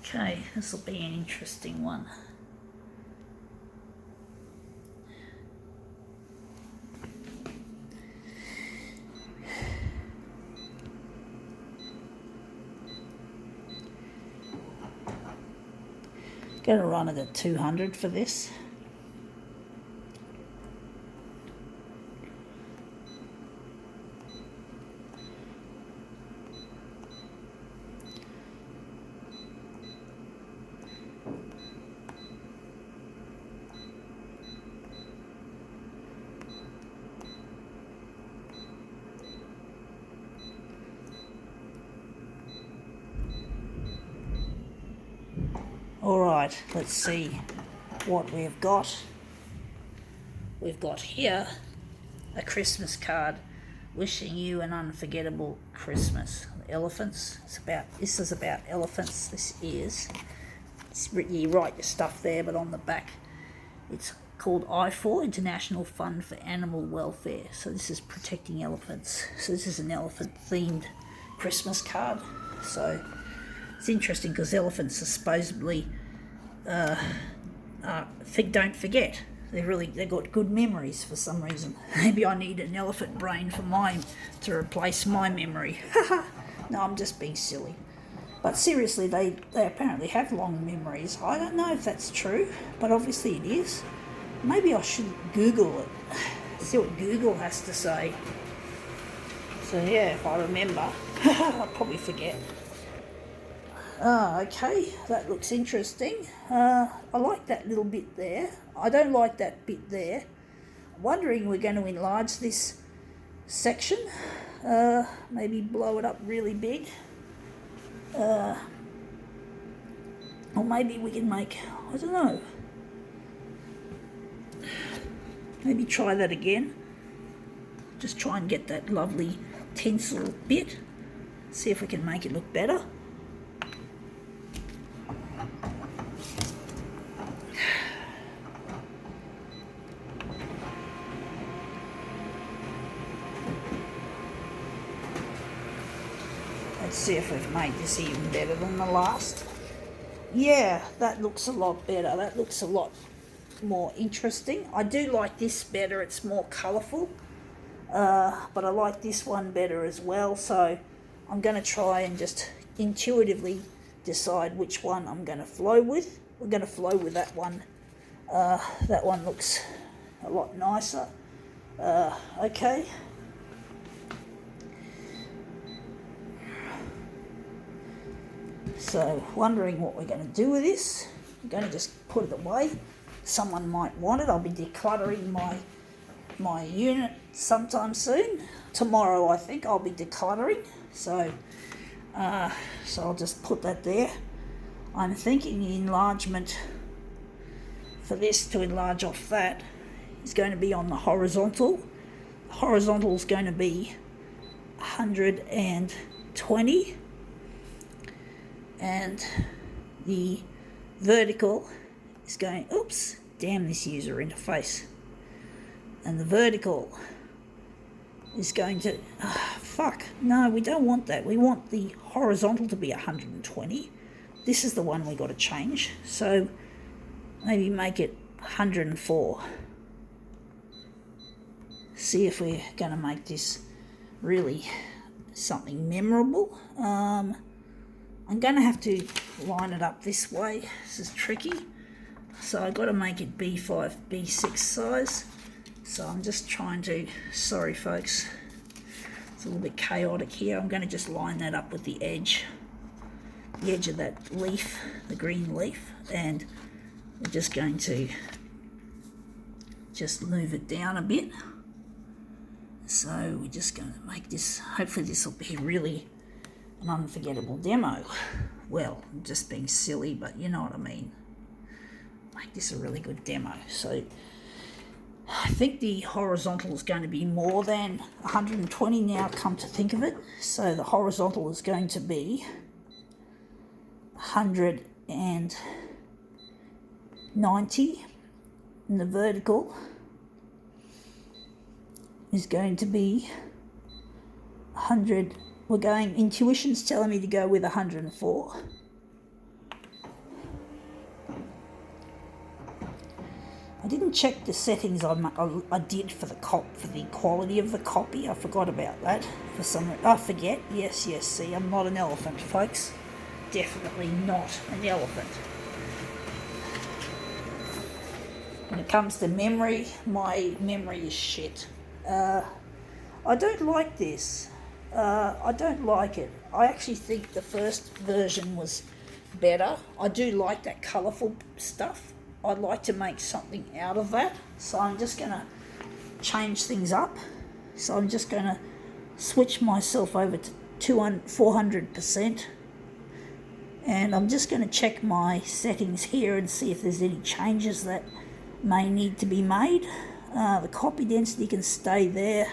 Okay, this will be an interesting one. Going to run it at 200 for this. Alright, let's see what we've got. We've got here a Christmas card wishing you an unforgettable Christmas. Elephants. This is about elephants. You write your stuff there, but on the back it's called I4, International Fund for Animal Welfare. So this is protecting elephants. So this is an elephant themed Christmas card. So it's interesting because elephants are supposedly don't forget. They've got good memories for some reason. Maybe I need an elephant brain to replace my memory. No, I'm just being silly. But seriously, they apparently have long memories. I don't know if that's true, but obviously it is. Maybe I should Google it, see what Google has to say. So yeah, if I remember, I'll probably forget. Okay, that looks interesting. I like that little bit there. I don't like that bit there. I'm wondering we're going to enlarge this section. Maybe blow it up really big. Or maybe we can make, I don't know. Maybe try that again. Just try and get that lovely tinsel bit. See if we can make it look better. Let's see if we've made this even better than the last. Yeah, that looks a lot better. That looks a lot more interesting. I do like this better. It's more colourful. But I like this one better as well. So I'm going to try and just intuitively decide which one I'm going to flow with. We're going to flow with that one. That one looks a lot nicer. Okay. So, wondering what we're going to do with this. I'm going to just put it away. Someone might want it. I'll be decluttering my unit sometime soon. Tomorrow, I think, I'll be decluttering. So I'll just put that there. I'm thinking the enlargement for this to enlarge off that is going to be on the horizontal. The horizontal is going to be 120. And the vertical is going, oops, damn this user interface. And the vertical is going to, no, we don't want that. We want the horizontal to be 120. This is the one we got to change. So maybe make it 104. See if we're going to make this really something memorable. I'm going to have to line it up this way. This is tricky. So I've got to make it B5, B6 size. So I'm just trying to, sorry folks, it's a little bit chaotic here. I'm going to just line that up with the edge of that leaf, the green leaf. And we're just going to just move it down a bit. So we're just going to make this, hopefully this will be really an unforgettable demo. Well, I'm just being silly, but you know what I mean. Make this a really good demo. So I think the horizontal is going to be more than 120 now, come to think of it. So the horizontal is going to be 190, and the vertical is going to be 100. We're going, intuition's telling me to go with 104. I didn't check the settings I did for the quality of the copy. I forgot about that for some. I forget. Yes. See, I'm not an elephant, folks. Definitely not an elephant. When it comes to memory, my memory is shit. I don't like this. I don't like it. I actually think the first version was better. I do like that colourful stuff. I'd like to make something out of that. So I'm just going to change things up. So I'm just going to switch myself over to 400%. And I'm just going to check my settings here and see if there's any changes that may need to be made. The copy density can stay there.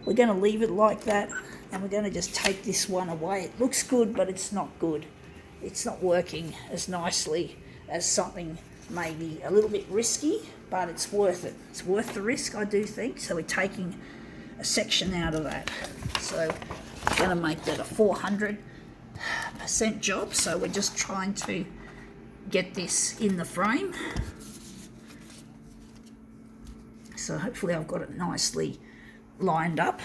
We're going to leave it like that, and we're going to just take this one away. It looks good, but it's not good. It's not working as nicely as something maybe a little bit risky, but it's worth it. It's worth the risk, I do think. So we're taking a section out of that. So we're going to make that a 400% job. So we're just trying to get this in the frame. So hopefully I've got it nicely lined up.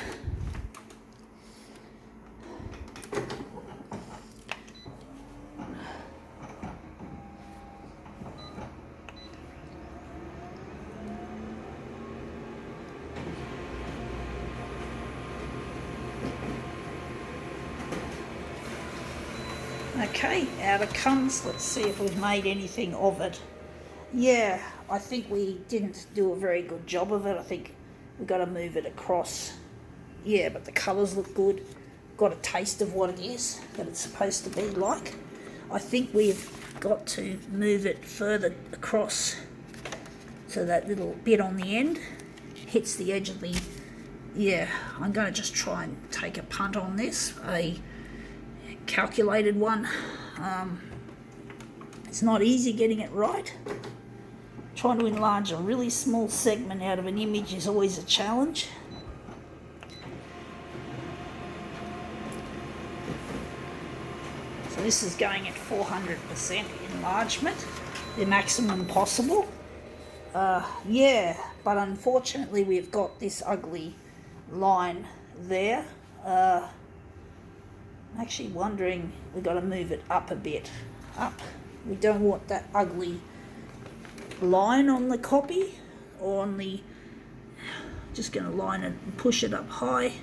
Okay, out it comes. Let's see if we've made anything of it. Yeah, I think we didn't do a very good job of it. I think we've got to move it across. Yeah, but the colours look good. Got a taste of what it is, that it's supposed to be like. I think we've got to move it further across so that little bit on the end hits the edge of the... Yeah, I'm going to just try and take a punt on this, a calculated one. It's not easy getting it right. Trying to enlarge a really small segment out of an image is always a challenge. So this is going at 400% enlargement, the maximum possible. Yeah, but unfortunately we've got this ugly line there. I'm actually wondering, we've got to move it up a bit. Up. We don't want that ugly line on the copy or on the... Just going to line it and push it up high.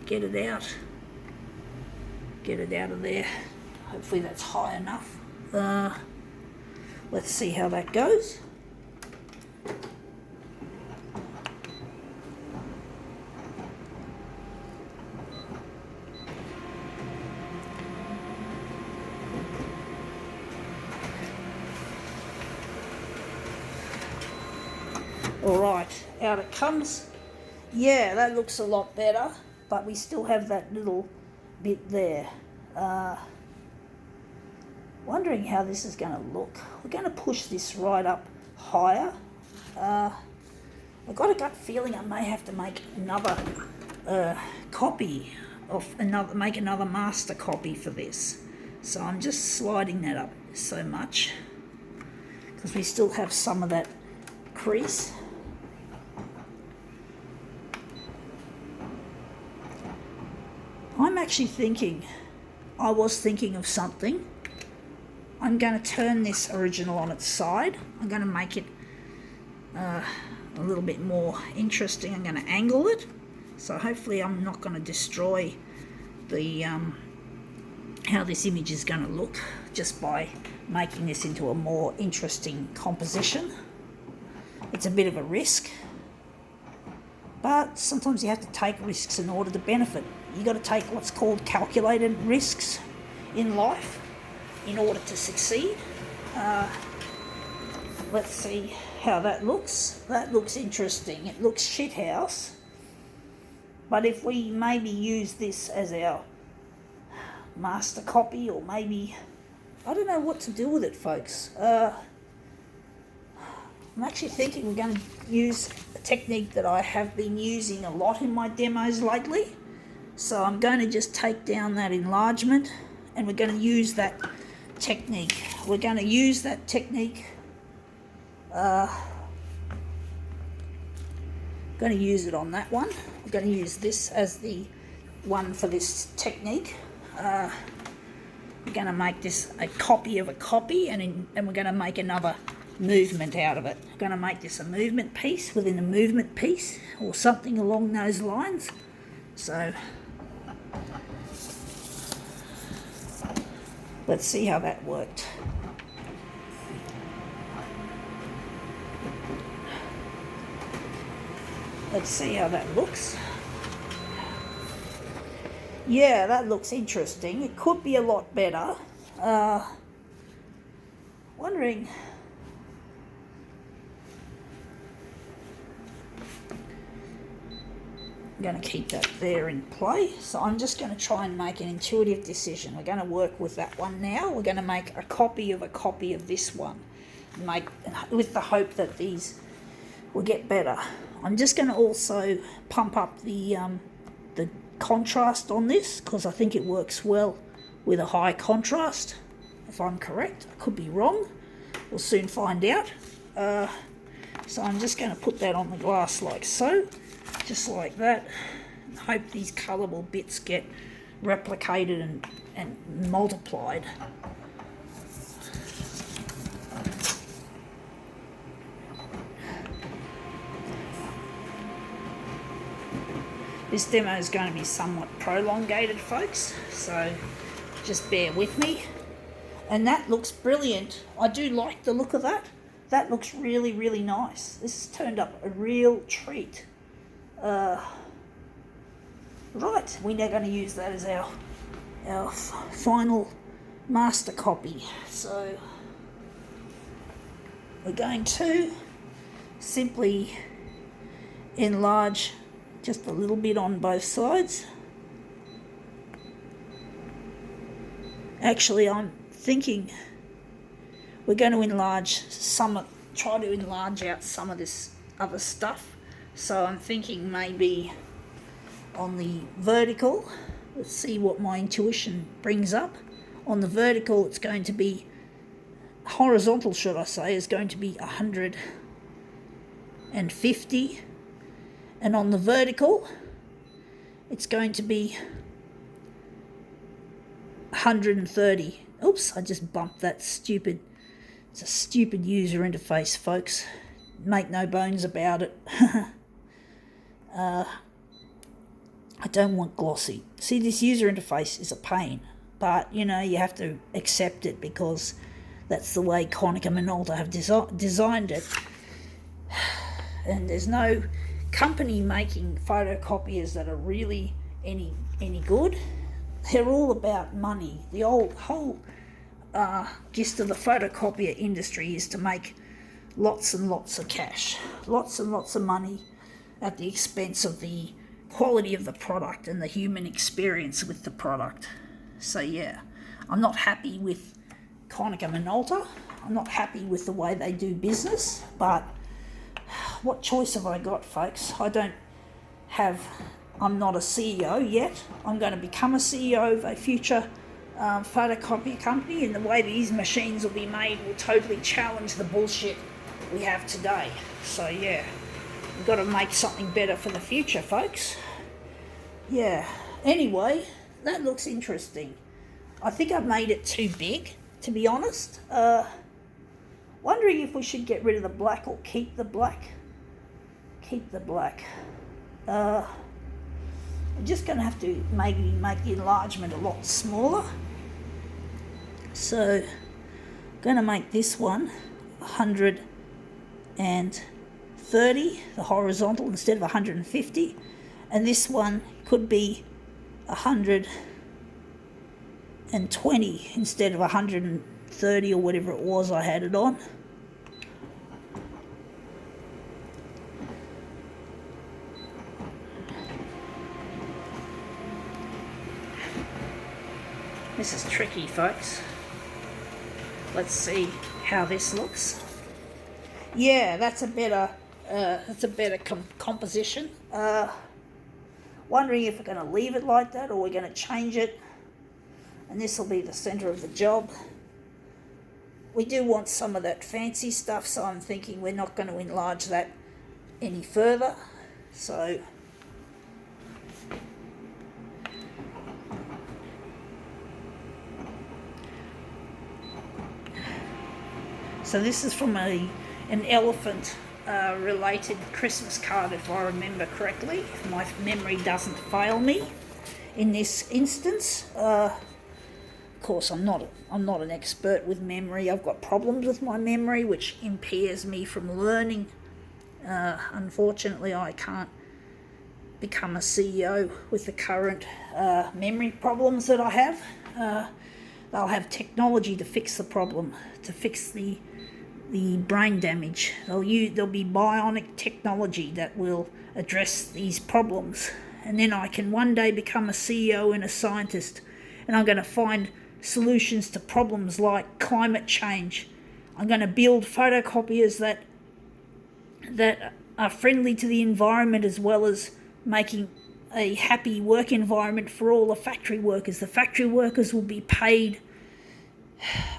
Get it out. Get it out of there. Hopefully that's high enough. Let's see how that goes. Alright, out it comes. Yeah, that looks a lot better, but we still have that little bit there. Wondering how this is going to look. We're going to push this right up higher. I've got a gut feeling I may have to make another copy of make another master copy for this. So I'm just sliding that up so much because we still have some of that crease. I'm actually thinking, I was thinking of something. I'm going to turn this original on its side. I'm going to make it a little bit more interesting. I'm going to angle it. So hopefully I'm not going to destroy the how this image is going to look just by making this into a more interesting composition. It's a bit of a risk, but sometimes you have to take risks in order to benefit. You got to take what's called calculated risks in life in order to succeed. Let's see how that looks. That looks interesting. It looks shithouse. But if we maybe use this as our master copy, or maybe, I don't know what to do with it, folks. I'm actually thinking we're going to use a technique that I have been using a lot in my demos lately. So I'm going to just take down that enlargement and we're going to use that technique. We're going to use that technique. going to use it on that one. I'm going to use this as the one for this technique. We're going to make this a copy of a copy, and we're going to make another movement out of it. I'm going to make this a movement piece within a movement piece, or something along those lines. So let's see how that worked. Let's see how that looks. Yeah, that looks interesting. It could be a lot better. Wondering. I'm going to keep that there in play. So I'm just going to try and make an intuitive decision. We're going to work with that one now. We're going to make a copy of this one. Make with the hope that these will get better. I'm just going to also pump up the contrast on this, because I think it works well with a high contrast, if I'm correct. I could be wrong. We'll soon find out. So I'm just going to put that on the glass like so, just like that. Hope these colourable bits get replicated and multiplied. This demo is going to be somewhat prolongated, folks, so just bear with me. And that looks brilliant. I do like the look of that. That looks really, really nice. This has turned up a real treat. Right, we're now going to use that as our final master copy. So we're going to simply enlarge just a little bit on both sides. Actually, I'm thinking we're going to try to enlarge out some of this other stuff. So I'm thinking maybe on the vertical, let's see what my intuition brings up. On the vertical, it's going to be horizontal, should I say, is going to be 150. And on the vertical, it's going to be 130. Oops, I just bumped that stupid. It's a stupid user interface, folks. Make no bones about it. I don't want glossy. See, this user interface is a pain. But, you have to accept it, because that's the way Konica Minolta have designed it. And there's no company making photocopiers that are really any good. They're all about money. The whole gist of the photocopier industry is to make lots and lots of cash, lots and lots of money at the expense of the quality of the product and the human experience with the product. So yeah, I'm not happy with Konica Minolta. I'm not happy with the way they do business, but what choice have I got, folks? I'm not a CEO yet. I'm going to become a CEO of a future photocopier company, and the way these machines will be made will totally challenge the bullshit we have today. So yeah, we've got to make something better for the future, folks. Yeah, anyway, that looks interesting. I think I've made it too big, to be honest. Wondering if we should get rid of the black or keep the black. Keep the black. I'm just going to have to maybe make the enlargement a lot smaller. So I'm going to make this one 130, the horizontal, instead of 150. And this one could be 120 instead of 130 or whatever it was I had it on. This is tricky, folks. Let's see how this looks. Yeah, that's a better composition. Wondering if we're going to leave it like that or we're going to change it. And this will be the centre of the job. We do want some of that fancy stuff, so I'm thinking we're not going to enlarge that any further. So this is from an elephant related Christmas card, if I remember correctly, if my memory doesn't fail me in this instance. Of course, I'm not an expert with memory. I've got problems with my memory, which impairs me from learning. Unfortunately, I can't become a CEO with the current memory problems that I have. They'll have technology to fix the problem, to fix the brain damage. There'll be bionic technology that will address these problems. And then I can one day become a CEO and a scientist, and I'm going to find solutions to problems like climate change. I'm going to build photocopiers that are friendly to the environment, as well as making a happy work environment for all the factory workers. The factory workers will be paid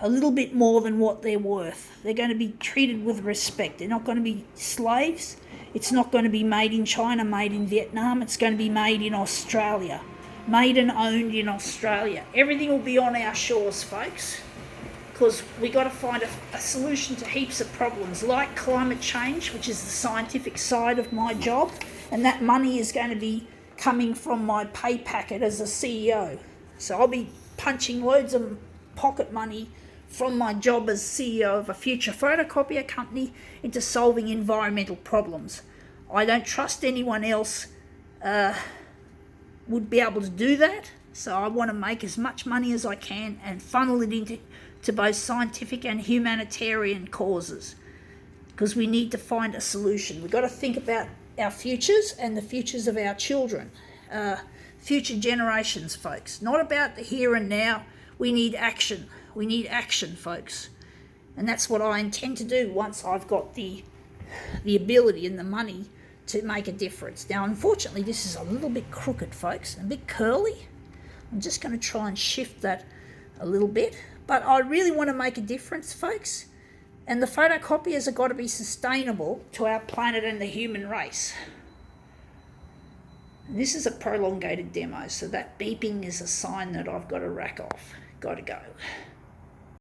a little bit more than what they're worth. They're going to be treated with respect. They're not going to be slaves. It's not going to be made in China, made in Vietnam. It's going to be made in Australia, made and owned in Australia. Everything will be on our shores, folks, because we got to find a solution to heaps of problems like climate change, which is the scientific side of my job, and that money is going to be coming from my pay packet as a CEO. So I'll be punching loads of pocket money from my job as CEO of a future photocopier company into solving environmental problems. I don't trust anyone else would be able to do that, so I want to make as much money as I can and funnel it into both scientific and humanitarian causes, because we need to find a solution. We've got to think about our futures and the futures of our children, future generations, folks. Not about the here and now. We need action. We need action, folks. And that's what I intend to do once I've got the ability and the money to make a difference. Now, unfortunately, this is a little bit crooked, folks, and a bit curly. I'm just going to try and shift that a little bit. But I really want to make a difference, folks. And the photocopiers have got to be sustainable to our planet and the human race. And this is a prolongated demo, so that beeping is a sign that I've got to rack off. Got to go.